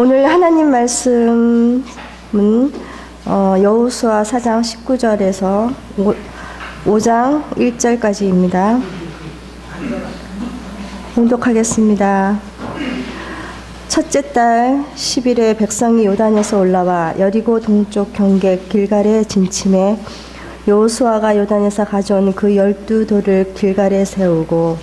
오늘 하나님 말씀은 여호수아 4장 19절에서 5장 1절까지입니다. 봉독하겠습니다. 첫째 달 10일에 백성이 요단에서 올라와 여리고 동쪽 경계 길갈에 진침해 여호수아가 요단에서 가져온 그 12돌을 길갈에 세우고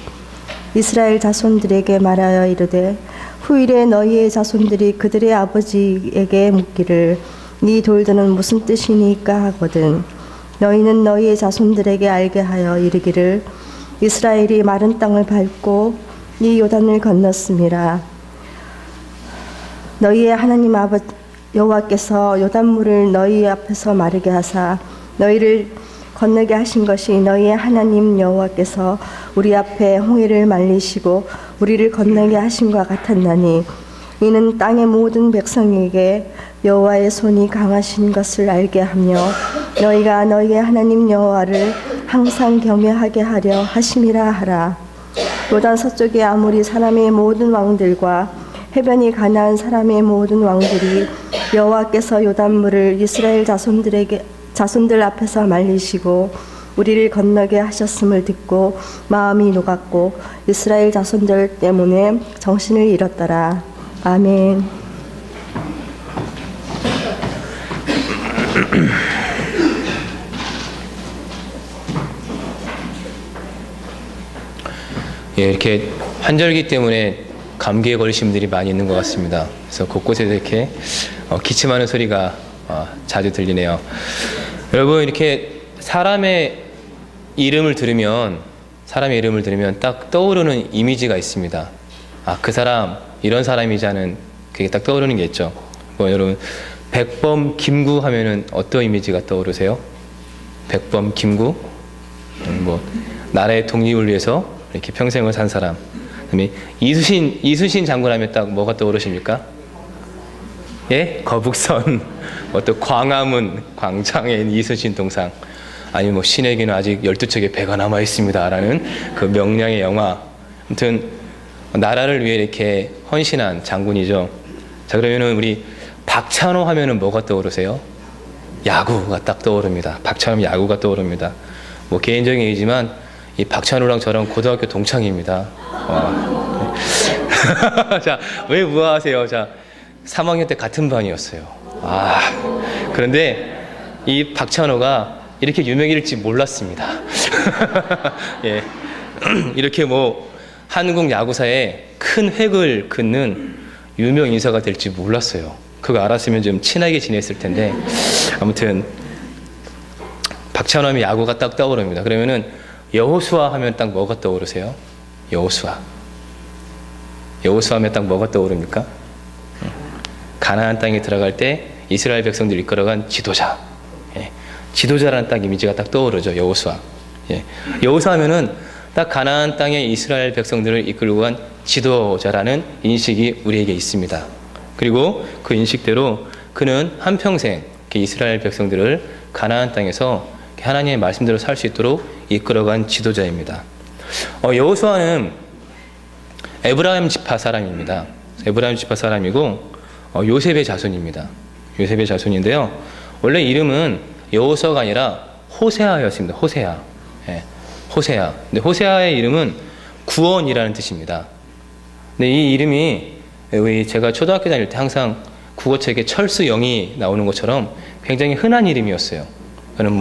이스라엘 자손들에게 말하여 이르되 후일에 너희의 자손들이 그들의 아버지에게 묻기를 이 돌들은 무슨 뜻이니까 하거든 너희는 너희의 자손들에게 알게 하여 이르기를 이스라엘이 마른 땅을 밟고 이 요단을 건넜음이라. 너희의 하나님 아버지 여호와께서 요단물을 너희 앞에서 마르게 하사 너희를 건너게 하신 것이 너희의 하나님 여호와께서 우리 앞에 홍해를 말리시고 우리를 건너게 하심과 같았나니 이는 땅의 모든 백성에게 여호와의 손이 강하신 것을 알게 하며 너희가 너희의 하나님 여호와를 항상 경외하게 하려 하심이라 하라. 요단 서쪽의 아모리 사람의 모든 왕들과 해변이 가나안 사람의 모든 왕들이 여호와께서 요단물을 이스라엘 자손들 앞에서 말리시고 우리를 건너게 하셨음을 듣고 마음이 녹았고 이스라엘 자손들 때문에 정신을 잃었더라. 아멘. 예, 이렇게 환절기 때문에 감기에 걸리신 분들이 많이 있는 것 같습니다. 그래서 곳곳에서 이렇게 기침하는 소리가 자주 들리네요. 여러분, 이렇게 사람의 이름을 들으면 딱 떠오르는 이미지가 있습니다. 아, 그 사람 이런 사람이자는 그게 딱 떠오르는 게 있죠. 여러분, 백범 김구 하면은 어떤 이미지가 떠오르세요? 백범 김구? 나라의 독립을 위해서 이렇게 평생을 산 사람. 그다음에 이순신 장군 하면 딱 뭐가 떠오르십니까? 예? 거북선, 또 광화문, 광장의 이순신 동상, 아니면 신에게는 아직 12척의 배가 남아 있습니다라는 그 명량의 영화. 아무튼 나라를 위해 이렇게 헌신한 장군이죠. 자, 그러면은 우리 박찬호 하면은 뭐가 떠오르세요? 야구가 딱 떠오릅니다. 박찬호 야구가 떠오릅니다. 개인적인 얘기지만 이 박찬호랑 저랑 고등학교 동창입니다. 자, 왜 우아하세요? 자, 3학년 때 같은 반이었어요. 그런데 이 박찬호가 이렇게 유명해질지 몰랐습니다. 예. 이렇게 한국 야구사에 큰 획을 긋는 유명 인사가 될지 몰랐어요. 그거 알았으면 좀 친하게 지냈을 텐데, 아무튼 박찬호 하면 야구가 딱 떠오릅니다. 그러면은 여호수아 하면 딱 뭐가 떠오르세요? 여호수아 하면 딱 뭐가 떠오릅니까? 가나안 땅에 들어갈 때 이스라엘 백성들을 이끌어간 지도자. 예. 지도자라는 딱 이미지가 딱 떠오르죠. 여호수아. 예. 여호수아 하면은 딱 가나안 땅의 이스라엘 백성들을 이끌고 간 지도자라는 인식이 우리에게 있습니다. 그리고 그 인식대로 그는 한평생 이스라엘 백성들을 가나안 땅에서 하나님의 말씀대로 살 수 있도록 이끌어간 지도자입니다. 여호수아는 에브라임 지파 사람입니다. 에브라임 지파 사람이고 요셉의 자손입니다. 요셉의 자손인데요. 원래 이름은 여호수아가 아니라 호세아였습니다. 호세아. 예, 호세아. 근데 호세아의 이름은 구원이라는 뜻입니다. 근데 이 이름이 제가 초등학교 다닐 때 항상 국어책에 철수영이 나오는 것처럼 굉장히 흔한 이름이었어요. 저는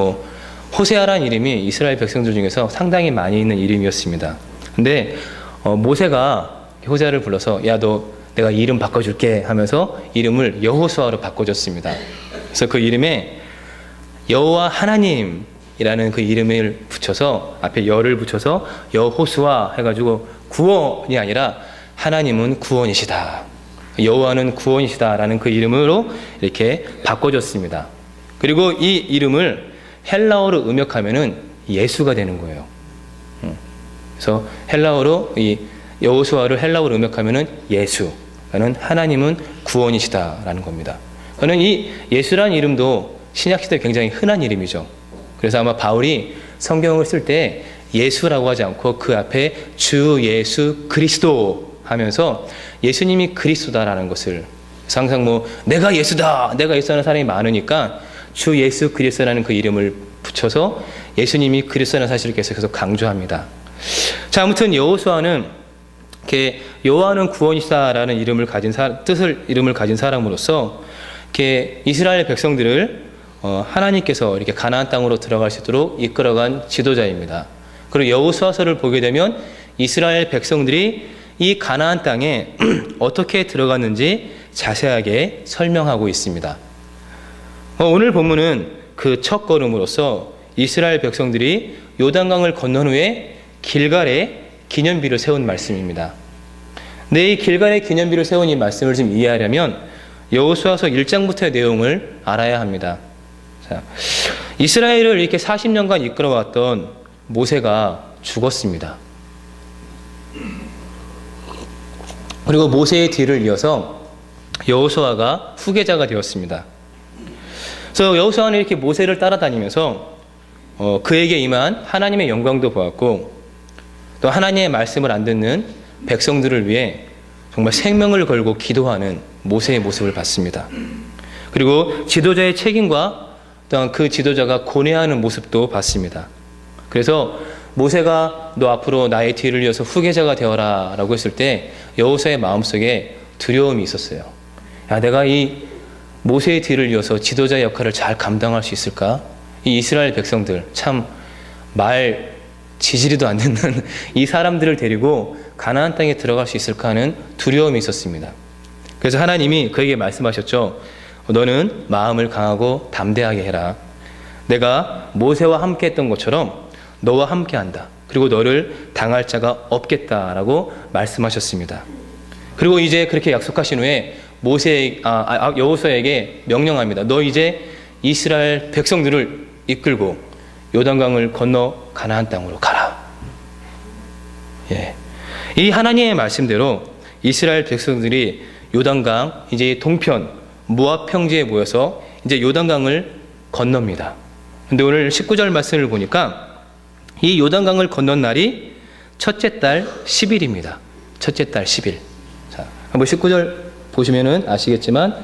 호세아라는 이름이 이스라엘 백성들 중에서 상당히 많이 있는 이름이었습니다. 근데 모세가 호세아를 불러서 내가 이름 바꿔줄게 하면서 이름을 여호수아로 바꿔줬습니다. 그래서 그 이름에 여호와 하나님이라는 그 이름을 붙여서 앞에 여를 붙여서 여호수아 해가지고 구원이 아니라 하나님은 구원이시다, 여호와는 구원이시다라는 그 이름으로 이렇게 바꿔줬습니다. 그리고 이 이름을 헬라어로 음역하면은 예수가 되는 거예요. 그래서 헬라어로 이 여호수아를 헬라어로 음역하면은 예수라는 하나님은 구원이시다라는 겁니다. 저는 이 예수라는 이름도 신약시대 굉장히 흔한 이름이죠. 그래서 아마 바울이 성경을 쓸 때 예수라고 하지 않고 그 앞에 주 예수 그리스도 하면서 예수님이 그리스도다라는 것을 그래서 항상 뭐 내가 예수다, 내가 예수하는 사람이 많으니까 주 예수 그리스도라는 그 이름을 붙여서 예수님이 그리스도라는 사실을 계속해서 강조합니다. 자, 아무튼 여호수아는 이렇게 여호와는 구원이시다라는 이름을 가진 이름을 가진 사람으로서 이렇게 이스라엘 백성들을 하나님께서 이렇게 가나안 땅으로 들어갈 수 있도록 이끌어간 지도자입니다. 그리고 여호수아서를 보게 되면 이스라엘 백성들이 이 가나안 땅에 어떻게 들어갔는지 자세하게 설명하고 있습니다. 오늘 본문은 그 첫 걸음으로써 이스라엘 백성들이 요단강을 건넌 후에 길갈에 기념비를 세운 말씀입니다. 근데 이 길갈에 기념비를 세운 이 말씀을 좀 이해하려면 여호수아서 1장부터의 내용을 알아야 합니다. 자, 이스라엘을 이렇게 40년간 이끌어왔던 모세가 죽었습니다. 그리고 모세의 뒤를 이어서 여호수아가 후계자가 되었습니다. 그래서 여호수아는 이렇게 모세를 따라다니면서 그에게 임한 하나님의 영광도 보았고 또 하나님의 말씀을 안 듣는 백성들을 위해 정말 생명을 걸고 기도하는 모세의 모습을 봤습니다. 그리고 지도자의 책임과 또한 그 지도자가 고뇌하는 모습도 봤습니다. 그래서 모세가 너 앞으로 나의 뒤를 이어서 후계자가 되어라 라고 했을 때 여호수아의 마음속에 두려움이 있었어요. 야, 내가 이 모세의 뒤를 이어서 지도자의 역할을 잘 감당할 수 있을까? 이 이스라엘 백성들 참 말 지지리도 안 듣는 이 사람들을 데리고 가나안 땅에 들어갈 수 있을까 하는 두려움이 있었습니다. 그래서 하나님이 그에게 말씀하셨죠. 너는 마음을 강하고 담대하게 해라. 내가 모세와 함께 했던 것처럼 너와 함께 한다. 그리고 너를 당할 자가 없겠다라고 말씀하셨습니다. 그리고 이제 그렇게 약속하신 후에 여호수아에게 명령합니다. 너 이제 이스라엘 백성들을 이끌고 요단강을 건너 가나안 땅으로 가라. 예. 이 하나님의 말씀대로 이스라엘 백성들이 요단강 이제 동편 모압 평지에 모여서 이제 요단강을 건넙니다. 근데 오늘 19절 말씀을 보니까 이 요단강을 건넌 날이 첫째 달 10일입니다. 첫째 달 10일. 자, 한번 19절 보시면은 아시겠지만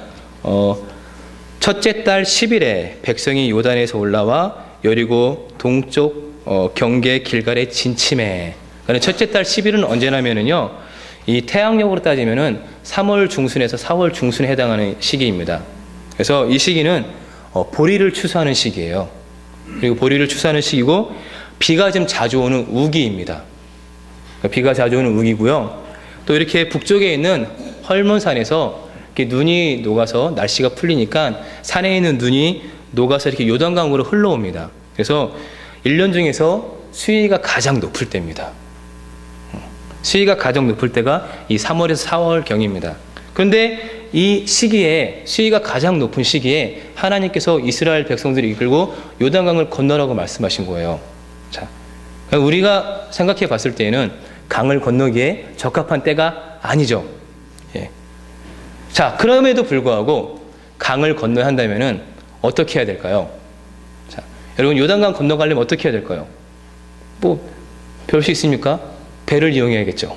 첫째 달 10일에 백성이 요단에서 올라와 여리고 동쪽 경계 길갈에 진침해. 그러니까 첫째 달 10일은 언제냐면은요. 이 태양력으로 따지면은 3월 중순에서 4월 중순에 해당하는 시기입니다. 그래서 이 시기는 보리를 추수하는 시기예요. 그리고 보리를 추수하는 시기고 비가 좀 자주 오는 우기입니다. 비가 자주 오는 우기고요. 또 이렇게 북쪽에 있는 헐몬산에서 이렇게 눈이 녹아서 날씨가 풀리니까 산에 있는 눈이 녹아서 이렇게 요단강으로 흘러옵니다. 그래서 1년 중에서 수위가 가장 높을 때입니다. 수위가 가장 높을 때가 이 3월에서 4월경입니다. 그런데 이 시기에 수위가 가장 높은 시기에 하나님께서 이스라엘 백성들을 이끌고 요단강을 건너라고 말씀하신 거예요. 자, 우리가 생각해 봤을 때에는 강을 건너기에 적합한 때가 아니죠. 예. 자, 그럼에도 불구하고 강을 건너야 한다면은 어떻게 해야 될까요? 자, 여러분 요단강 건너가려면 어떻게 해야 될까요? 뭐 별 수 있습니까? 배를 이용해야겠죠.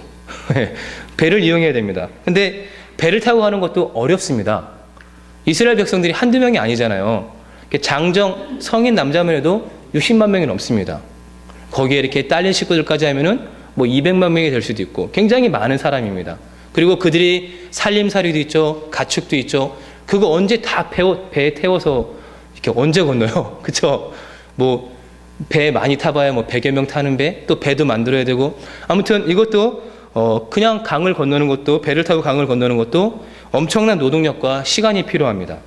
배를 이용해야 됩니다. 근데 배를 타고 가는 것도 어렵습니다. 이스라엘 백성들이 한두 명이 아니잖아요. 장정 성인 남자만 해도 60만 명이 넘습니다. 거기에 이렇게 딸린 식구들까지 하면은 뭐 200만 명이 될 수도 있고 굉장히 많은 사람입니다. 그리고 그들이 살림살이도 있죠. 가축도 있죠. 그거 언제 다 배에 태워서 이렇게 언제 건너요? 그쵸? 뭐 배 많이 타봐야 뭐 100여 명 타는 배, 또 배도 만들어야 되고 아무튼 이것도 그냥 강을 건너는 것도 배를 타고 강을 건너는 것도 엄청난 노동력과 시간이 필요합니다.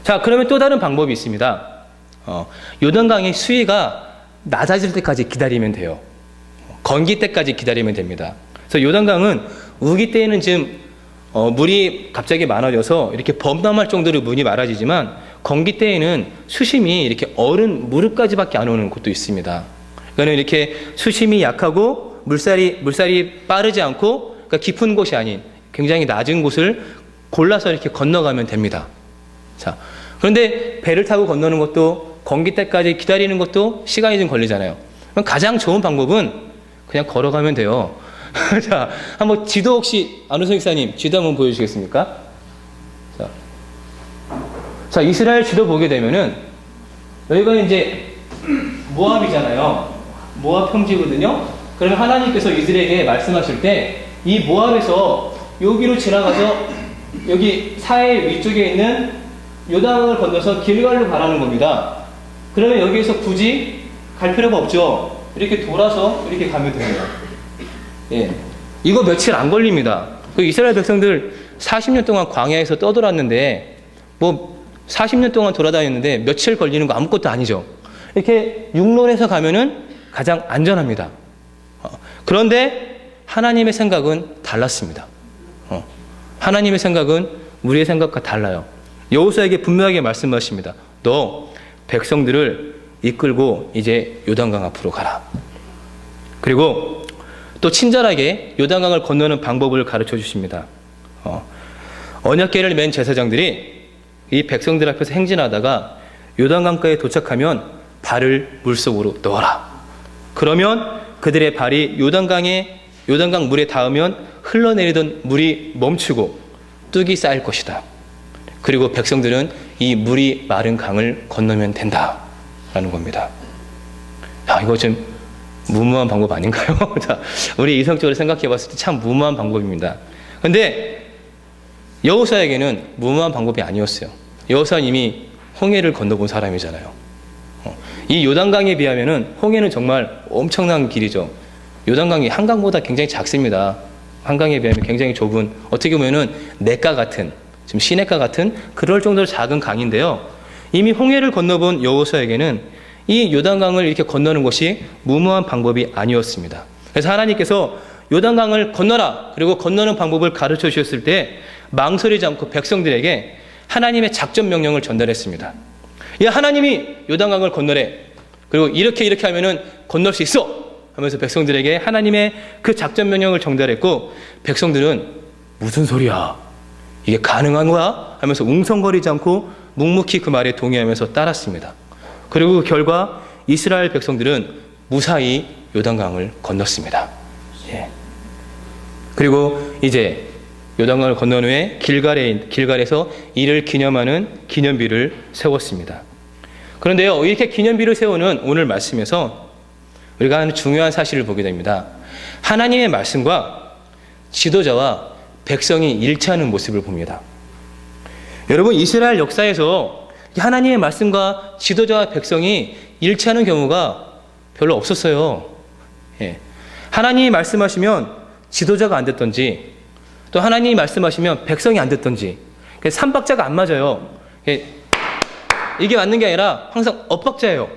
자, 그러면 또 다른 방법이 있습니다. 요단강의 수위가 낮아질 때까지 기다리면 돼요. 건기 때까지 기다리면 됩니다. 그래서 요단강은 우기 때에는 지금 물이 갑자기 많아져서 이렇게 범람할 정도로 물이 많아지지만 건기 때에는 수심이 이렇게 어른 무릎까지밖에 안 오는 곳도 있습니다. 그러니까 이렇게 수심이 약하고 물살이 빠르지 않고 그러니까 깊은 곳이 아닌 굉장히 낮은 곳을 골라서 이렇게 건너가면 됩니다. 자, 그런데 배를 타고 건너는 것도 건기 때까지 기다리는 것도 시간이 좀 걸리잖아요. 그럼 가장 좋은 방법은 그냥 걸어가면 돼요. 자, 한번 지도 혹시 안우성 목사님 지도 한번 보여주시겠습니까? 자, 이스라엘 지도 보게 되면은 여기가 이제 모압이잖아요. 모압 평지거든요. 그러면 하나님께서 이들에게 말씀하실 때 이 모압에서 여기로 지나가서 여기 사해 위쪽에 있는 요단강을 건너서 길갈로 가라는 겁니다. 그러면 여기에서 굳이 갈 필요가 없죠. 이렇게 돌아서 이렇게 가면 됩니다. 예. 이거 며칠 안 걸립니다. 그 이스라엘 백성들 40년 동안 광야에서 떠돌았는데 뭐 40년 동안 돌아다녔는데 며칠 걸리는 거 아무것도 아니죠. 이렇게 육로에서 가면은 가장 안전합니다. 그런데 하나님의 생각은 달랐습니다. 하나님의 생각은 우리의 생각과 달라요. 여호수아에게 분명하게 말씀하십니다. 너 백성들을 이끌고 이제 요단강 앞으로 가라. 그리고 또 친절하게 요단강을 건너는 방법을 가르쳐 주십니다. 언약궤를 맨 제사장들이 이 백성들 앞에서 행진하다가 요단강가에 도착하면 발을 물속으로 넣어라. 그러면 그들의 발이 요단강 물에 닿으면 흘러내리던 물이 멈추고 뚝이 쌓일 것이다. 그리고 백성들은 이 물이 마른 강을 건너면 된다라는 겁니다. 이거 좀 무모한 방법 아닌가요? 자, 우리 이성적으로 생각해 봤을 때 참 무모한 방법입니다. 근데 여호수아에게는 무모한 방법이 아니었어요. 여호수아는 이미 홍해를 건너본 사람이잖아요. 이 요단강에 비하면은 홍해는 정말 엄청난 길이죠. 요단강이 한강보다 굉장히 작습니다. 한강에 비하면 굉장히 좁은, 어떻게 보면은 냇가 같은, 지금 시냇가 같은 그럴 정도로 작은 강인데요. 이미 홍해를 건너본 여호수아에게는 이 요단강을 이렇게 건너는 것이 무모한 방법이 아니었습니다. 그래서 하나님께서 요단강을 건너라, 그리고 건너는 방법을 가르쳐 주셨을 때 망설이지 않고 백성들에게 하나님의 작전 명령을 전달했습니다. 야, 하나님이 요단강을 건너래. 그리고 이렇게 하면은 건널 수 있어 하면서 백성들에게 하나님의 그 작전 명령을 전달했고, 백성들은 무슨 소리야, 이게 가능한 거야? 하면서 웅성거리지 않고 묵묵히 그 말에 동의하면서 따랐습니다. 그리고 그 결과 이스라엘 백성들은 무사히 요단강을 건넜습니다. 예. 그리고 이제 요단강을 건넌 후에 길갈에서 이를 기념하는 기념비를 세웠습니다. 그런데요, 이렇게 기념비를 세우는 오늘 말씀에서 우리가 한 중요한 사실을 보게 됩니다. 하나님의 말씀과 지도자와 백성이 일치하는 모습을 봅니다. 여러분, 이스라엘 역사에서 하나님의 말씀과 지도자와 백성이 일치하는 경우가 별로 없었어요. 예. 하나님이 말씀하시면 지도자가 안 됐던지, 또 하나님이 말씀하시면 백성이 안 됐던지, 삼박자가 안 맞아요. 이게 맞는 게 아니라 항상 엇박자예요.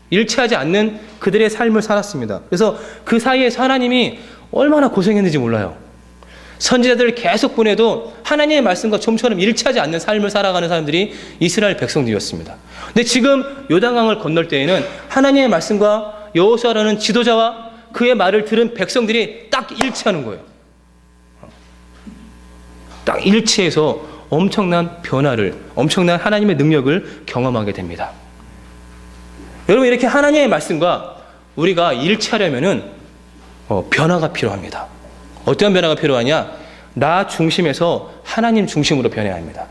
일치하지 않는 그들의 삶을 살았습니다. 그래서 그 사이에서 하나님이 얼마나 고생했는지 몰라요. 선지자들을 계속 보내도 하나님의 말씀과 좀처럼 일치하지 않는 삶을 살아가는 사람들이 이스라엘 백성들이었습니다. 근데 지금 요단강을 건널 때에는 하나님의 말씀과 여호수아라는 지도자와 그의 말을 들은 백성들이 딱 일치하는 거예요. 딱 일치해서 엄청난 변화를, 엄청난 하나님의 능력을 경험하게 됩니다. 여러분, 이렇게 하나님의 말씀과 우리가 일치하려면은 변화가 필요합니다. 어떤 변화가 필요하냐? 나 중심에서 하나님 중심으로 변해야 합니다.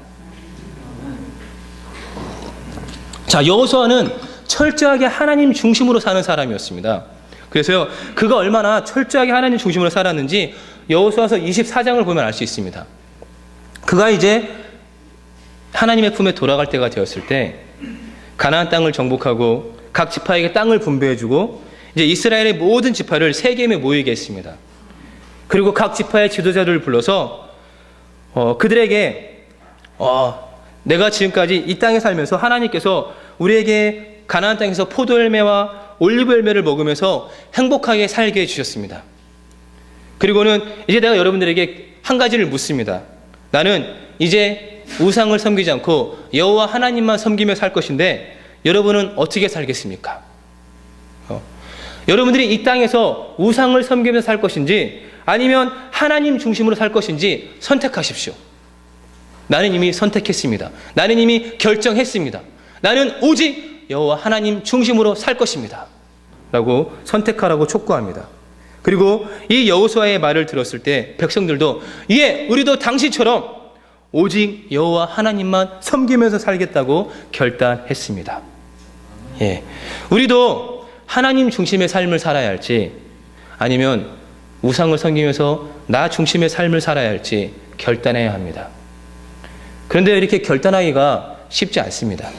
자, 여호수아는 철저하게 하나님 중심으로 사는 사람이었습니다. 그래서요, 그가 얼마나 철저하게 하나님 중심으로 살았는지 여호수아서 24장을 보면 알 수 있습니다. 그가 이제 하나님의 품에 돌아갈 때가 되었을 때 가나안 땅을 정복하고 각 지파에게 땅을 분배해주고 이제 이스라엘의 모든 지파를 세겜에 모이게 했습니다. 그리고 각 지파의 지도자들을 불러서 그들에게 내가 지금까지 이 땅에 살면서 하나님께서 우리에게 가나안 땅에서 포도 열매와 올리브 열매를 먹으면서 행복하게 살게 해주셨습니다. 그리고는 이제 내가 여러분들에게 한 가지를 묻습니다. 나는 이제 우상을 섬기지 않고 여호와 하나님만 섬기며 살 것인데 여러분은 어떻게 살겠습니까? 여러분들이 이 땅에서 우상을 섬기며 살 것인지 아니면 하나님 중심으로 살 것인지 선택하십시오. 나는 이미 선택했습니다. 나는 이미 결정했습니다. 나는 오직 여호와 하나님 중심으로 살 것입니다. 라고 선택하라고 촉구합니다. 그리고 이 여호수아의 말을 들었을 때 백성들도 예, 우리도 당신처럼 오직 여호와 하나님만 섬기면서 살겠다고 결단했습니다. 예, 우리도 하나님 중심의 삶을 살아야 할지 아니면 우상을 섬기면서 나 중심의 삶을 살아야 할지 결단해야 합니다. 그런데 이렇게 결단하기가 쉽지 않습니다.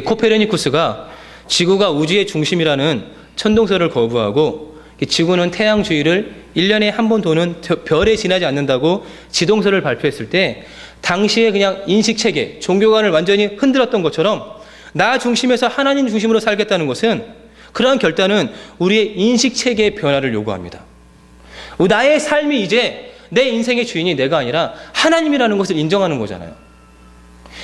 코페르니쿠스가 지구가 우주의 중심이라는 천동설을 거부하고 지구는 태양 주위를 1년에 한 번 도는 별에 지나지 않는다고 지동설을 발표했을 때 당시에 그냥 인식체계, 종교관을 완전히 흔들었던 것처럼 나 중심에서 하나님 중심으로 살겠다는 것은 그러한 결단은 우리의 인식체계의 변화를 요구합니다. 나의 삶이 이제 내 인생의 주인이 내가 아니라 하나님이라는 것을 인정하는 거잖아요.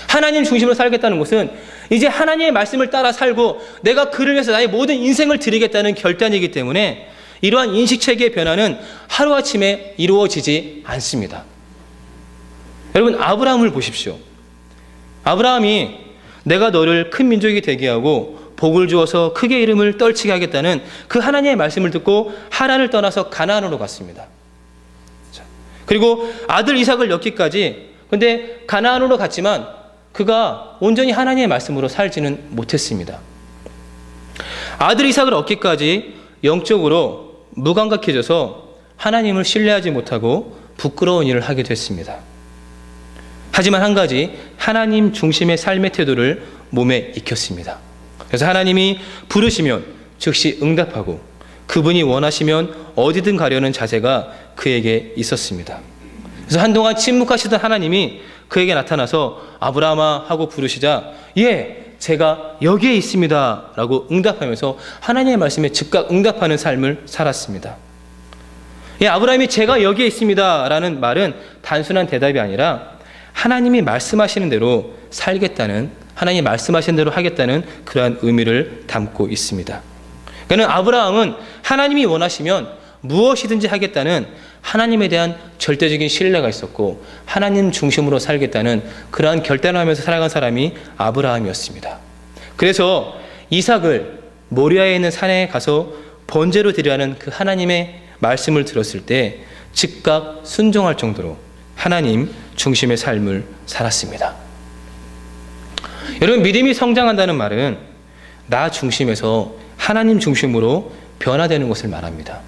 하나님 중심으로 살겠다는 것은 이제 하나님의 말씀을 따라 살고 내가 그를 위해서 나의 모든 인생을 드리겠다는 결단이기 때문에 이러한 인식체계의 변화는 하루아침에 이루어지지 않습니다. 여러분, 아브라함을 보십시오. 아브라함이 내가 너를 큰 민족이 되게 하고 복을 주어서 크게 이름을 떨치게 하겠다는 그 하나님의 말씀을 듣고 하란을 떠나서 가나안으로 갔습니다. 그리고 아들 이삭을 낳기까지, 근데 가나안으로 갔지만 그가 온전히 하나님의 말씀으로 살지는 못했습니다. 아들 이삭을 얻기까지 영적으로 무감각해져서 하나님을 신뢰하지 못하고 부끄러운 일을 하게 됐습니다. 하지만 한 가지, 하나님 중심의 삶의 태도를 몸에 익혔습니다. 그래서 하나님이 부르시면 즉시 응답하고 그분이 원하시면 어디든 가려는 자세가 그에게 있었습니다. 그래서 한동안 침묵하시던 하나님이 그에게 나타나서 아브라함아 하고 부르시자 예, 제가 여기에 있습니다 라고 응답하면서 하나님의 말씀에 즉각 응답하는 삶을 살았습니다. 예, 아브라함이 제가 여기에 있습니다 라는 말은 단순한 대답이 아니라 하나님이 말씀하시는 대로 살겠다는, 하나님이 말씀하시는 대로 하겠다는 그러한 의미를 담고 있습니다. 그러니까 아브라함은 하나님이 원하시면 무엇이든지 하겠다는 하나님에 대한 절대적인 신뢰가 있었고 하나님 중심으로 살겠다는 그러한 결단을 하면서 살아간 사람이 아브라함이었습니다. 그래서 이삭을 모리아에 있는 산에 가서 번제로 드리라는 그 하나님의 말씀을 들었을 때 즉각 순종할 정도로 하나님 중심의 삶을 살았습니다. 여러분, 믿음이 성장한다는 말은 나 중심에서 하나님 중심으로 변화되는 것을 말합니다.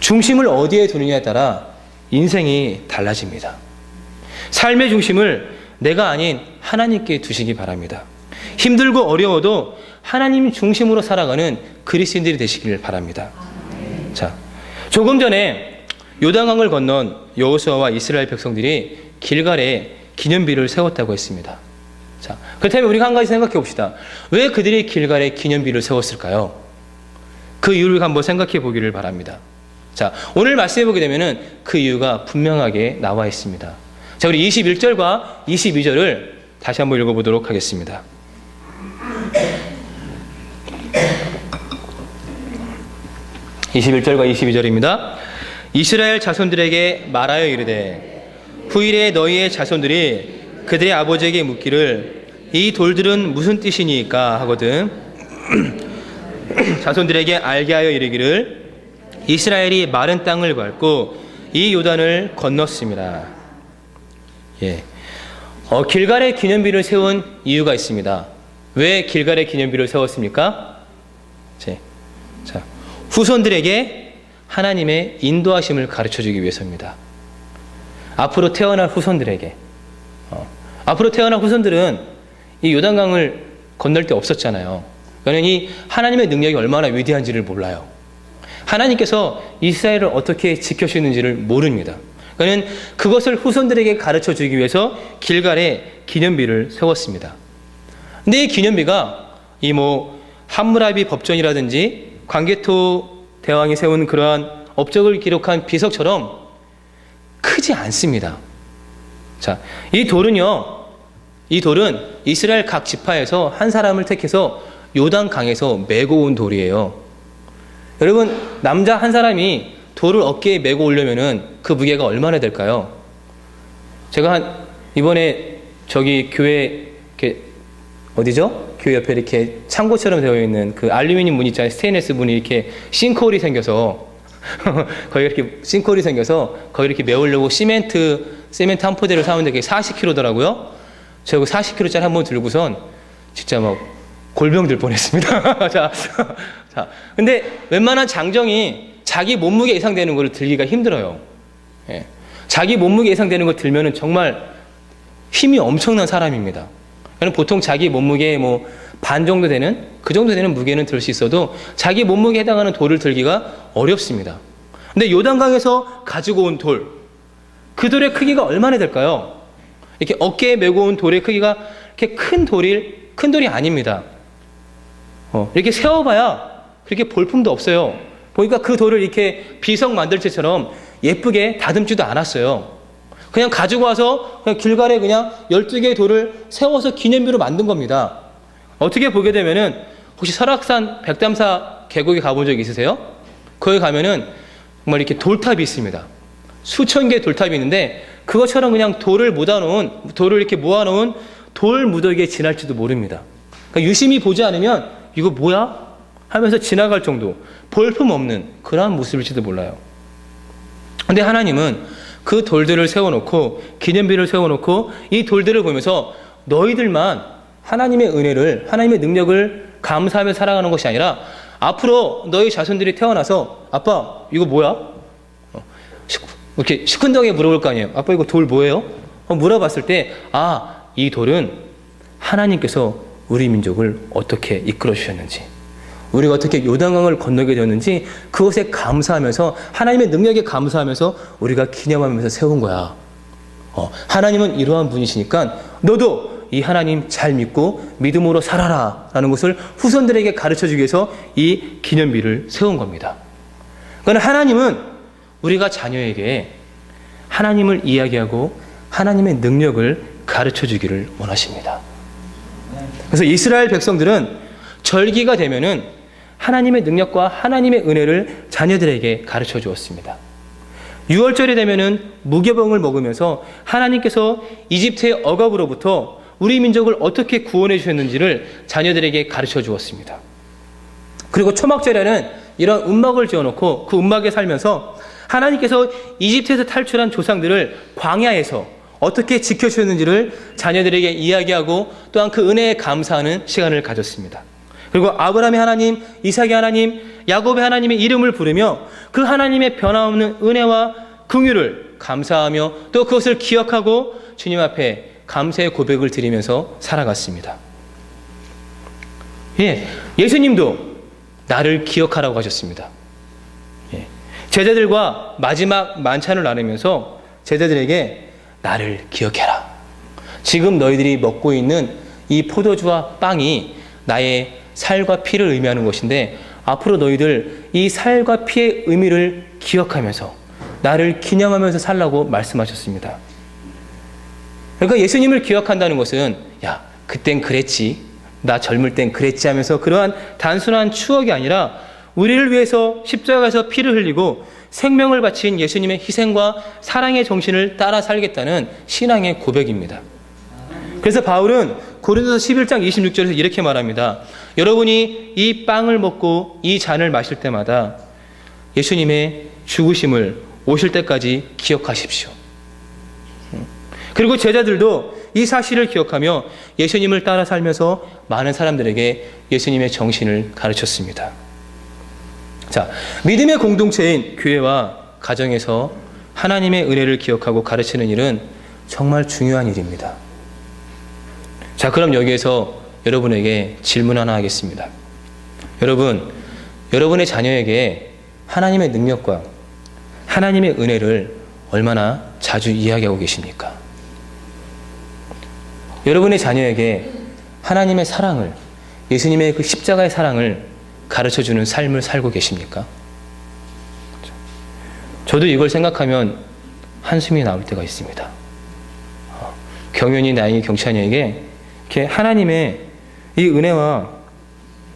중심을 어디에 두느냐에 따라 인생이 달라집니다. 삶의 중심을 내가 아닌 하나님께 두시기 바랍니다. 힘들고 어려워도 하나님 중심으로 살아가는 그리스도인들이 되시길 바랍니다. 자, 조금 전에 요단강을 건넌 여호수아와 이스라엘 백성들이 길갈에 기념비를 세웠다고 했습니다. 자, 그렇다면 우리가 한 가지 생각해 봅시다. 왜 그들이 길갈에 기념비를 세웠을까요? 그 이유를 한번 생각해 보기를 바랍니다. 자, 오늘 말씀해 보게 되면은 그 이유가 분명하게 나와 있습니다. 자, 우리 21절과 22절을 다시 한번 읽어보도록 하겠습니다. (21절과 22절입니다) 이스라엘 자손들에게 말하여 이르되 후일에 너희의 자손들이 그들의 아버지에게 묻기를 이 돌들은 무슨 뜻이니까 하거든 자손들에게 알게 하여 이르기를 이스라엘이 마른 땅을 밟고 이 요단을 건넜습니다. 예, 길갈에 기념비를 세운 이유가 있습니다. 왜 길갈에 기념비를 세웠습니까? 자, 후손들에게 하나님의 인도하심을 가르쳐주기 위해서입니다. 앞으로 태어날 후손들에게, 앞으로 태어날 후손들은 이 요단강을 건널 때 없었잖아요. 그러니까 이 하나님의 능력이 얼마나 위대한지를 몰라요. 하나님께서 이스라엘을 어떻게 지켜주시는지를 모릅니다. 그러니까 그것을 후손들에게 가르쳐주기 위해서 길갈에 기념비를 세웠습니다. 근데 이 기념비가 함무라비 법전이라든지 광개토 대왕이 세운 그러한 업적을 기록한 비석처럼 크지 않습니다. 자, 이 돌은 이스라엘 각 지파에서 한 사람을 택해서 요단강에서 메고 온 돌이에요. 여러분, 남자 한 사람이 돌을 어깨에 메고 오려면은 그 무게가 얼마나 될까요? 제가 이번에 저기 교회 어디죠? 교회 옆에 이렇게 창고처럼 되어 있는 그 알루미늄 문 있잖아요. 스테인레스 문이 이렇게 싱크홀이 생겨서 거기 이렇게 싱크홀이 생겨서 거기 이렇게 메우려고 시멘트 한 포대를 사는데 그게 40kg더라고요. 제가 40kg짜리 한 번 들고선 진짜 막 골병 들 뻔했습니다. 자, 근데 웬만한 장정이 자기 몸무게 예상되는 걸 들기가 힘들어요. 예. 자기 몸무게 예상되는 거 들면은 정말 힘이 엄청난 사람입니다. 보통 자기 몸무게 뭐 반 정도 되는 그 정도 되는 무게는 들 수 있어도 자기 몸무게에 해당하는 돌을 들기가 어렵습니다. 근데 요단강에서 가지고 온 돌, 그 돌의 크기가 얼마나 될까요? 이렇게 어깨에 메고 온 돌의 크기가 이렇게 큰 돌이 아닙니다. 이렇게 세워봐야 그렇게 볼품도 없어요. 보니까 그 돌을 이렇게 비석 만들체처럼 예쁘게 다듬지도 않았어요. 그냥 가지고 와서 그냥 길가에 그냥 12개의 돌을 세워서 기념비로 만든 겁니다. 어떻게 보게 되면은 혹시 설악산 백담사 계곡에 가본 적 있으세요? 거기 가면은 정말 이렇게 돌탑이 있습니다. 수천 개의 돌탑이 있는데 그것처럼 그냥 돌을 이렇게 모아놓은 돌 무더기에 지날지도 모릅니다. 그러니까 유심히 보지 않으면 이거 뭐야? 하면서 지나갈 정도 볼품 없는 그러한 모습일지도 몰라요. 근데 하나님은 그 돌들을 세워놓고 기념비를 세워놓고 이 돌들을 보면서 너희들만 하나님의 은혜를 하나님의 능력을 감사하며 살아가는 것이 아니라 앞으로 너희 자손들이 태어나서 아빠 이거 뭐야? 이렇게 시큰둥하게 물어볼 거 아니에요. 아빠 이거 돌 뭐예요? 물어봤을 때 이 돌은 하나님께서 우리 민족을 어떻게 이끌어 주셨는지 우리가 어떻게 요단강을 건너게 되었는지 그것에 감사하면서 하나님의 능력에 감사하면서 우리가 기념하면서 세운 거야. 하나님은 이러한 분이시니까 너도 이 하나님 잘 믿고 믿음으로 살아라 라는 것을 후손들에게 가르쳐주기 위해서 이 기념비를 세운 겁니다. 그러니까 하나님은 우리가 자녀에게 하나님을 이야기하고 하나님의 능력을 가르쳐주기를 원하십니다. 그래서 이스라엘 백성들은 절기가 되면은 하나님의 능력과 하나님의 은혜를 자녀들에게 가르쳐 주었습니다. 6월절이 되면은 무교병을 먹으면서 하나님께서 이집트의 억압으로부터 우리 민족을 어떻게 구원해 주셨는지를 자녀들에게 가르쳐 주었습니다. 그리고 초막절에는 이런 움막을 지어놓고 그 움막에 살면서 하나님께서 이집트에서 탈출한 조상들을 광야에서 어떻게 지켜주셨는지를 자녀들에게 이야기하고 또한 그 은혜에 감사하는 시간을 가졌습니다. 그리고 아브라함의 하나님, 이삭의 하나님, 야곱의 하나님의 이름을 부르며 그 하나님의 변함없는 은혜와 긍휼을 감사하며 또 그것을 기억하고 주님 앞에 감사의 고백을 드리면서 살아갔습니다. 예수님도 나를 기억하라고 하셨습니다. 제자들과 마지막 만찬을 나누면서 제자들에게 나를 기억해라. 지금 너희들이 먹고 있는 이 포도주와 빵이 나의 살과 피를 의미하는 것인데 앞으로 너희들 이 살과 피의 의미를 기억하면서 나를 기념하면서 살라고 말씀하셨습니다. 그러니까 예수님을 기억한다는 것은 야 그땐 그랬지 나 젊을 땐 그랬지 하면서 그러한 단순한 추억이 아니라 우리를 위해서 십자가에서 피를 흘리고 생명을 바친 예수님의 희생과 사랑의 정신을 따라 살겠다는 신앙의 고백입니다. 그래서 바울은 고린도서 11장 26절에서 이렇게 말합니다. 여러분이 이 빵을 먹고 이 잔을 마실 때마다 예수님의 죽으심을 오실 때까지 기억하십시오. 그리고 제자들도 이 사실을 기억하며 예수님을 따라 살면서 많은 사람들에게 예수님의 정신을 가르쳤습니다. 자, 믿음의 공동체인 교회와 가정에서 하나님의 은혜를 기억하고 가르치는 일은 정말 중요한 일입니다. 자, 그럼 여기에서 여러분에게 질문 하나 하겠습니다. 여러분의 자녀에게 하나님의 능력과 하나님의 은혜를 얼마나 자주 이야기하고 계십니까? 여러분의 자녀에게 하나님의 사랑을, 예수님의 그 십자가의 사랑을 가르쳐주는 삶을 살고 계십니까? 저도 이걸 생각하면 한숨이 나올 때가 있습니다. 경연이 나이 경찬이에게 이렇게 하나님의 이 은혜와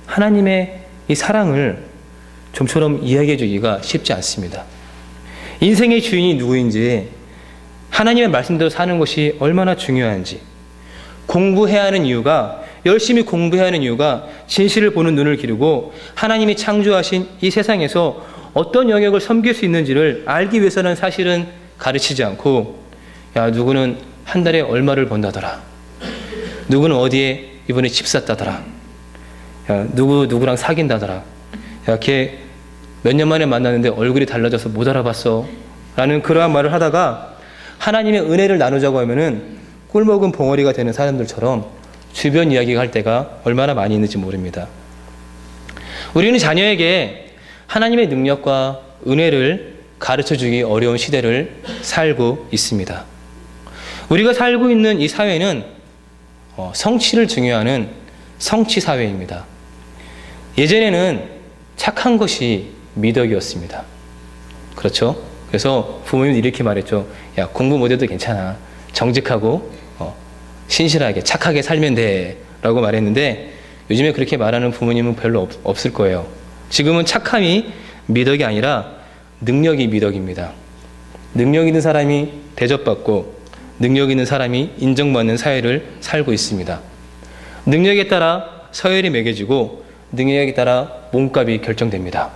하나님의 이 사랑을 좀처럼 이야기해 주기가 쉽지 않습니다. 인생의 주인이 누구인지 하나님의 말씀대로 사는 것이 얼마나 중요한지 공부해야 하는 이유가 열심히 공부해야 하는 이유가 진실을 보는 눈을 기르고 하나님이 창조하신 이 세상에서 어떤 영역을 섬길 수 있는지를 알기 위해서는 사실은 가르치지 않고, 야, 누구는 한 달에 얼마를 번다더라, 누구는 어디에 이번에 집 샀다더라, 야, 누구랑 사귄다더라, 야, 걔 몇 년 만에 만났는데 얼굴이 달라져서 못 알아봤어, 라는 그러한 말을 하다가 하나님의 은혜를 나누자고 하면은 꿀먹은 벙어리가 되는 사람들처럼 주변 이야기가 할 때가 얼마나 많이 있는지 모릅니다. 우리는 자녀에게 하나님의 능력과 은혜를 가르쳐주기 어려운 시대를 살고 있습니다. 우리가 살고 있는 이 사회는 성취를 중요하는 성취 사회입니다. 예전에는 착한 것이 미덕이었습니다. 그렇죠? 그래서 부모님이 이렇게 말했죠. 야, 공부 못해도 괜찮아. 정직하고 신실하게 착하게 살면 돼, 라고 말했는데, 요즘에 그렇게 말하는 부모님은 별로 없을 거예요. 지금은 착함이 미덕이 아니라 능력이 미덕입니다. 능력 있는 사람이 대접받고 능력 있는 사람이 인정받는 사회를 살고 있습니다. 능력에 따라 서열이 매겨지고 능력에 따라 몸값이 결정됩니다.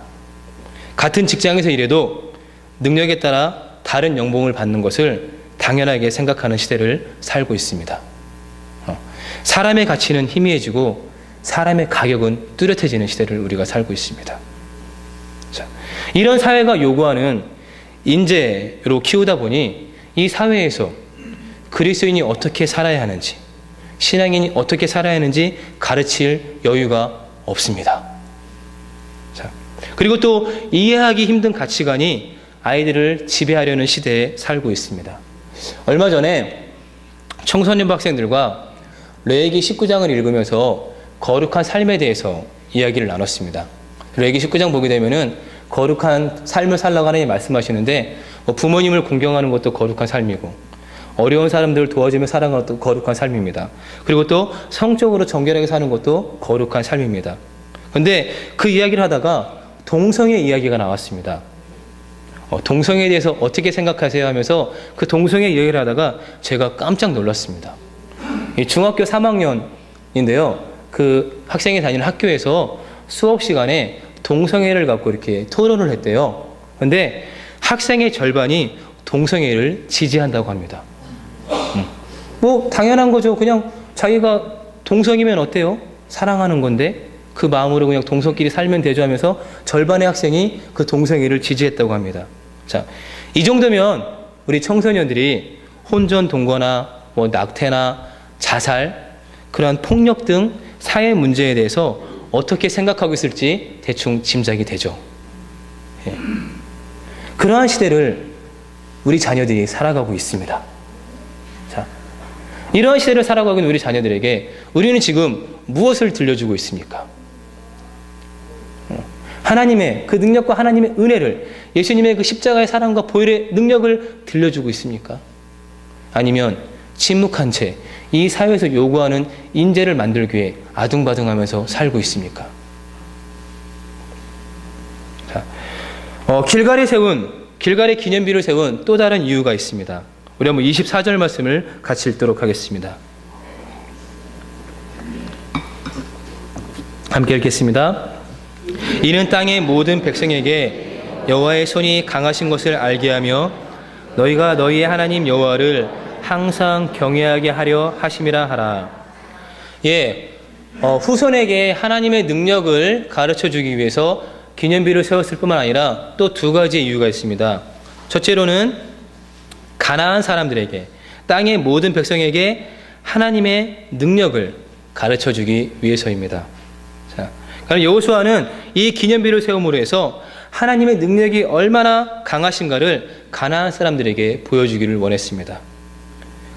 같은 직장에서 일해도 능력에 따라 다른 연봉을 받는 것을 당연하게 생각하는 시대를 살고 있습니다. 사람의 가치는 희미해지고 사람의 가격은 뚜렷해지는 시대를 우리가 살고 있습니다. 자, 이런 사회가 요구하는 인재로 키우다 보니 이 사회에서 그리스도인이 어떻게 살아야 하는지, 신앙인이 어떻게 살아야 하는지 가르칠 여유가 없습니다. 자, 그리고 또 이해하기 힘든 가치관이 아이들을 지배하려는 시대에 살고 있습니다. 얼마 전에 청소년부 학생들과 레위기 19장을 읽으면서 거룩한 삶에 대해서 이야기를 나눴습니다. 레위기 19장 보게 되면은 거룩한 삶을 살라고 하나님이 말씀하시는데, 부모님을 존경하는 것도 거룩한 삶이고, 어려운 사람들을 도와주며 살아가는 것도 거룩한 삶입니다. 그리고 또 성적으로 정결하게 사는 것도 거룩한 삶입니다. 그런데 그 이야기를 하다가 동성애 이야기가 나왔습니다. 동성애에 대해서 어떻게 생각하세요 하면서 그 동성애 이야기를 하다가 제가 깜짝 놀랐습니다. 중학교 3학년인데요. 그 학생이 다니는 학교에서 수업 시간에 동성애를 갖고 이렇게 토론을 했대요. 그런데 학생의 절반이 동성애를 지지한다고 합니다. 뭐 당연한 거죠. 그냥 자기가 동성이면 어때요? 사랑하는 건데 그 마음으로 그냥 동성끼리 살면 되죠 하면서 절반의 학생이 그 동성애를 지지했다고 합니다. 자, 이 정도면 우리 청소년들이 혼전 동거나 뭐 낙태나 자살, 그러한 폭력 등 사회 문제에 대해서 어떻게 생각하고 있을지 대충 짐작이 되죠. 예. 그러한 시대를 우리 자녀들이 살아가고 있습니다. 자, 이러한 시대를 살아가고 있는 우리 자녀들에게 우리는 지금 무엇을 들려주고 있습니까? 하나님의 그 능력과 하나님의 은혜를, 예수님의 그 십자가의 사랑과 보혈의 능력을 들려주고 있습니까? 아니면 침묵한 채 이 사회에서 요구하는 인재를 만들기 위해 아둥바둥하면서 살고 있습니까? 자, 길갈의 기념비를 세운 또 다른 이유가 있습니다. 우리 한번 24절 말씀을 같이 읽도록 하겠습니다. 함께 읽겠습니다. 이는 땅의 모든 백성에게 여호와의 손이 강하신 것을 알게 하며 너희가 너희의 하나님 여호와를 항상 경외하게 하려 하심이라 하라. 예, 후손에게 하나님의 능력을 가르쳐주기 위해서 기념비를 세웠을 뿐만 아니라 또 두 가지 이유가 있습니다. 첫째로는 가나안 사람들에게, 땅의 모든 백성에게 하나님의 능력을 가르쳐주기 위해서입니다. 자, 그럼 여호수아는 이 기념비를 세움으로 해서 하나님의 능력이 얼마나 강하신가를 가나안 사람들에게 보여주기를 원했습니다.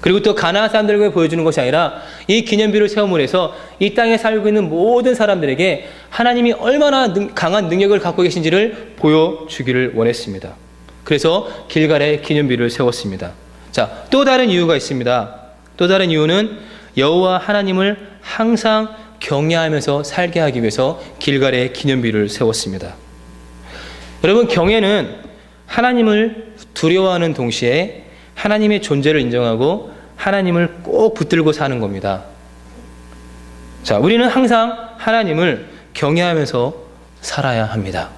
그리고 또 가나안 사람들에게 보여주는 것이 아니라 이 기념비를 세움으로 해서 이 땅에 살고 있는 모든 사람들에게 하나님이 얼마나 강한 능력을 갖고 계신지를 보여주기를 원했습니다. 그래서 길갈에 기념비를 세웠습니다. 자, 또 다른 이유가 있습니다. 또 다른 이유는 여호와 하나님을 항상 경외하면서 살게 하기 위해서 길갈에 기념비를 세웠습니다. 여러분, 경외는 하나님을 두려워하는 동시에 하나님의 존재를 인정하고 하나님을 꼭 붙들고 사는 겁니다. 자, 우리는 항상 하나님을 경외하면서 살아야 합니다.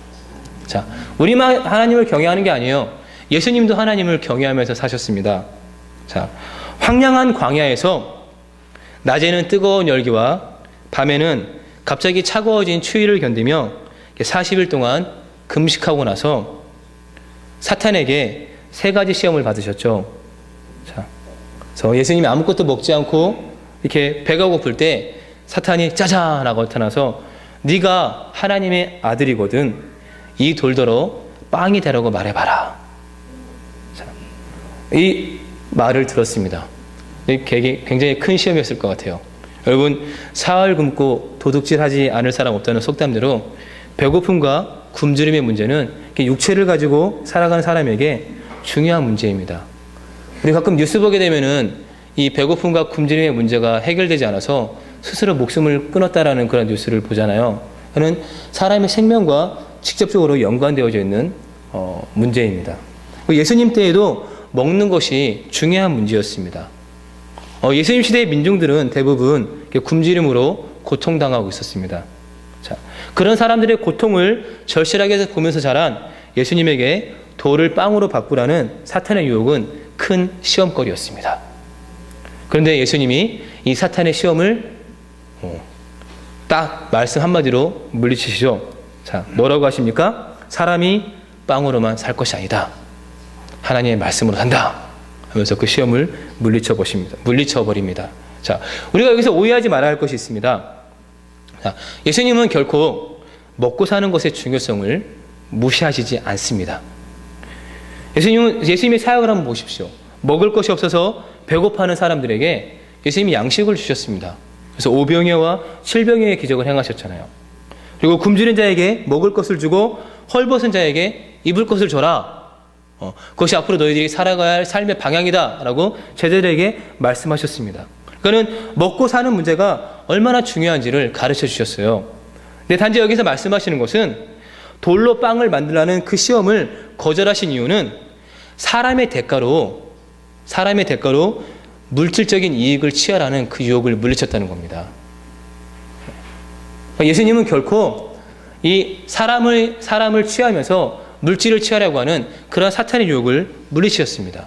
자, 우리만 하나님을 경외하는 게 아니에요. 예수님도 하나님을 경외하면서 사셨습니다. 자, 황량한 광야에서 낮에는 뜨거운 열기와 밤에는 갑자기 차가워진 추위를 견디며 40일 동안 금식하고 나서 사탄에게 3가지 시험을 받으셨죠. 자, 그래서 예수님이 아무것도 먹지 않고 이렇게 배가 고플 때 사탄이 짜잔 하고 나타나서 네가 하나님의 아들이거든 이 돌더러 빵이 되라고 말해봐라. 자, 이 말을 들었습니다. 굉장히 큰 시험이었을 것 같아요. 여러분, 사흘 굶고 도둑질하지 않을 사람 없다는 속담대로 배고픔과 굶주림의 문제는 육체를 가지고 살아가는 사람에게 중요한 문제입니다. 우리 가끔 뉴스 보게 되면은 이 배고픔과 굶주림의 문제가 해결되지 않아서 스스로 목숨을 끊었다라는 그런 뉴스를 보잖아요. 그는 사람의 생명과 직접적으로 연관되어져 있는 문제입니다. 예수님 때에도 먹는 것이 중요한 문제였습니다. 예수님 시대의 민중들은 대부분 굶주림으로 고통당하고 있었습니다. 자, 그런 사람들의 고통을 절실하게 보면서 자란 예수님에게 돌을 빵으로 바꾸라는 사탄의 유혹은 큰 시험거리였습니다. 그런데 예수님이 이 사탄의 시험을 딱 말씀 한마디로 물리치시죠. 자, 뭐라고 하십니까? 사람이 빵으로만 살 것이 아니다. 하나님의 말씀으로 산다. 하면서 그 시험을 물리쳐버립니다. 자, 우리가 여기서 오해하지 말아야 할 것이 있습니다. 자, 예수님은 결코 먹고 사는 것의 중요성을 무시하시지 않습니다. 예수님의 사역을 한번 보십시오. 먹을 것이 없어서 배고파하는 사람들에게 예수님이 양식을 주셨습니다. 그래서 오병이어와 칠병이어의 기적을 행하셨잖아요. 그리고 굶주린 자에게 먹을 것을 주고 헐벗은 자에게 입을 것을 줘라. 그것이 앞으로 너희들이 살아가야 할 삶의 방향이다 라고 제자들에게 말씀하셨습니다. 그는 먹고 사는 문제가 얼마나 중요한지를 가르쳐 주셨어요. 근데 단지 여기서 말씀하시는 것은 돌로 빵을 만들라는 그 시험을 거절하신 이유는 사람의 대가로 물질적인 이익을 취하라는 그 유혹을 물리쳤다는 겁니다. 예수님은 결코 이 사람을 취하면서 물질을 취하려고 하는 그런 사탄의 유혹을 물리치셨습니다.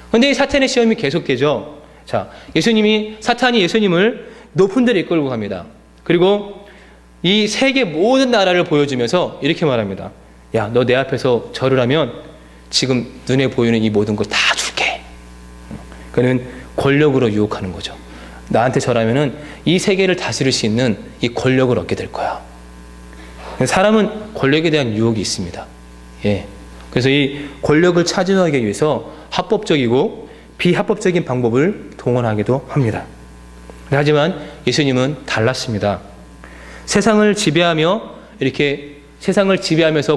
그런데 이 사탄의 시험이 계속되죠. 자, 사탄이 예수님을 높은 데로 이끌고 갑니다. 그리고 이 세계 모든 나라를 보여주면서 이렇게 말합니다. 야, 너 내 앞에서 절을 하면 지금 눈에 보이는 이 모든 걸 다 줄게. 그는 권력으로 유혹하는 거죠. 나한테 절하면은 이 세계를 다스릴 수 있는 이 권력을 얻게 될 거야. 사람은 권력에 대한 유혹이 있습니다. 예. 그래서 이 권력을 차지하기 위해서 합법적이고 비합법적인 방법을 동원하기도 합니다. 하지만 예수님은 달랐습니다. 세상을 지배하면서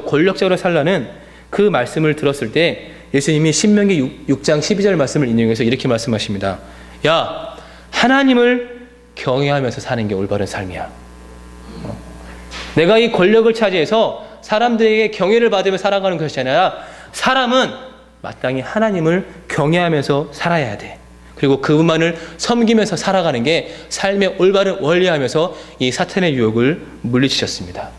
권력적으로 살라는 그 말씀을 들었을 때 예수님이 신명기 6장 12절 말씀을 인용해서 이렇게 말씀하십니다. 야, 하나님을 경외하면서 사는 게 올바른 삶이야. 내가 이 권력을 차지해서 사람들에게 경외를 받으며 살아가는 것이 아니라 사람은 마땅히 하나님을 경외하면서 살아야 돼. 그리고 그분만을 섬기면서 살아가는 게 삶의 올바른 원리하면서 이 사탄의 유혹을 물리치셨습니다.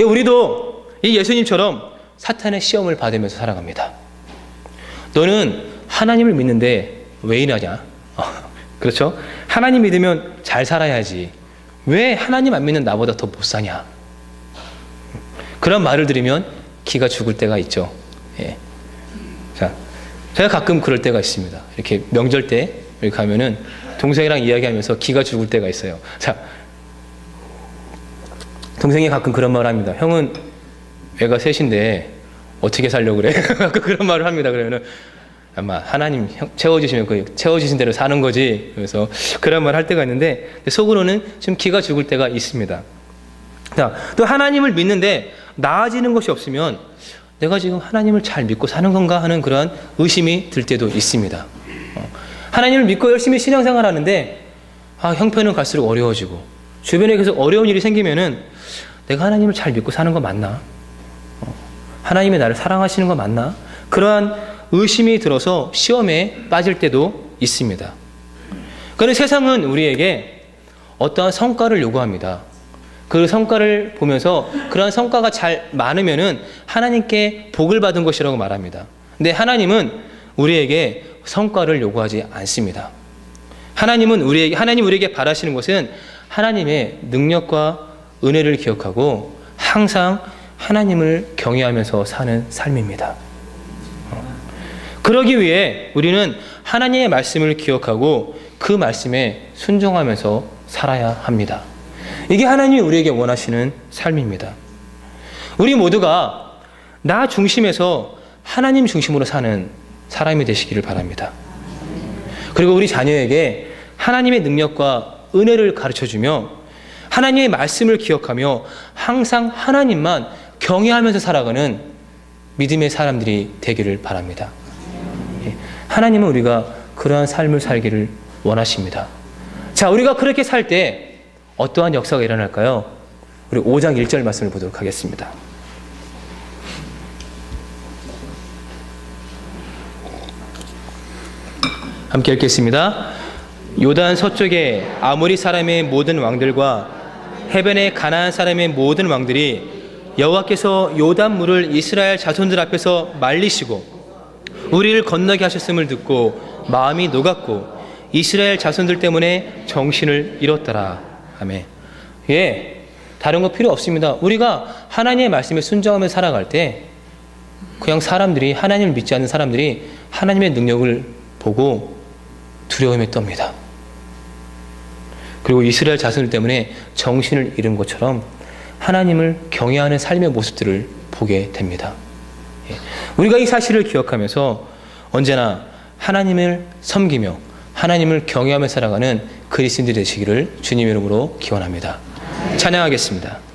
우리도 이 예수님처럼 사탄의 시험을 받으면서 살아갑니다. 너는 하나님을 믿는데 왜 이러냐? 그렇죠? 하나님 믿으면 잘 살아야지. 왜 하나님 안 믿는 나보다 더 못 사냐? 그런 말을 들으면 기가 죽을 때가 있죠. 예. 자, 제가 가끔 그럴 때가 있습니다. 이렇게 명절 때 이렇게 가면은 동생이랑 이야기하면서 기가 죽을 때가 있어요. 자, 동생이 가끔 그런 말을 합니다. 형은 애가 셋인데 어떻게 살려고 그래? 그런 말을 합니다. 그러면은 아마 하나님 채워주시면 채워주신 대로 사는 거지. 그래서 그런 말 할 때가 있는데 속으로는 좀 기가 죽을 때가 있습니다. 자, 또 하나님을 믿는데 나아지는 것이 없으면 내가 지금 하나님을 잘 믿고 사는 건가 하는 그런 의심이 들 때도 있습니다. 하나님을 믿고 열심히 신앙생활 하는데 형편은 갈수록 어려워지고 주변에 계속 어려운 일이 생기면은 내가 하나님을 잘 믿고 사는 거 맞나? 하나님이 나를 사랑하시는 거 맞나? 그러한 의심이 들어서 시험에 빠질 때도 있습니다. 그런데 세상은 우리에게 어떠한 성과를 요구합니다. 그 성과를 보면서 그러한 성과가 잘 많으면은 하나님께 복을 받은 것이라고 말합니다. 근데 하나님은 우리에게 성과를 요구하지 않습니다. 하나님 우리에게 바라시는 것은 하나님의 능력과 은혜를 기억하고 항상 하나님을 경외하면서 사는 삶입니다. 그러기 위해 우리는 하나님의 말씀을 기억하고 그 말씀에 순종하면서 살아야 합니다. 이게 하나님이 우리에게 원하시는 삶입니다. 우리 모두가 나 중심에서 하나님 중심으로 사는 사람이 되시기를 바랍니다. 그리고 우리 자녀에게 하나님의 능력과 은혜를 가르쳐주며 하나님의 말씀을 기억하며 항상 하나님만 경외하면서 살아가는 믿음의 사람들이 되기를 바랍니다. 하나님은 우리가 그러한 삶을 살기를 원하십니다. 자, 우리가 그렇게 살 때 어떠한 역사가 일어날까요? 우리 5장 1절 말씀을 보도록 하겠습니다. 함께 읽겠습니다. 요단 서쪽의 아모리 사람의 모든 왕들과 해변의 가나안 사람의 모든 왕들이 여호와께서 요단물을 이스라엘 자손들 앞에서 말리시고 우리를 건너게 하셨음을 듣고 마음이 녹았고 이스라엘 자손들 때문에 정신을 잃었더라. 아멘. 예, 다른 거 필요 없습니다. 우리가 하나님의 말씀에 순종하면서 살아갈 때 그냥 사람들이, 하나님을 믿지 않는 사람들이 하나님의 능력을 보고 두려움에 떱니다. 그리고 이스라엘 자손들 때문에 정신을 잃은 것처럼 하나님을 경외하는 삶의 모습들을 보게 됩니다. 예, 우리가 이 사실을 기억하면서 언제나 하나님을 섬기며 하나님을 경외하며 살아가는 그리스도인들이 되시기를 주님의 이름으로 기원합니다. 찬양하겠습니다.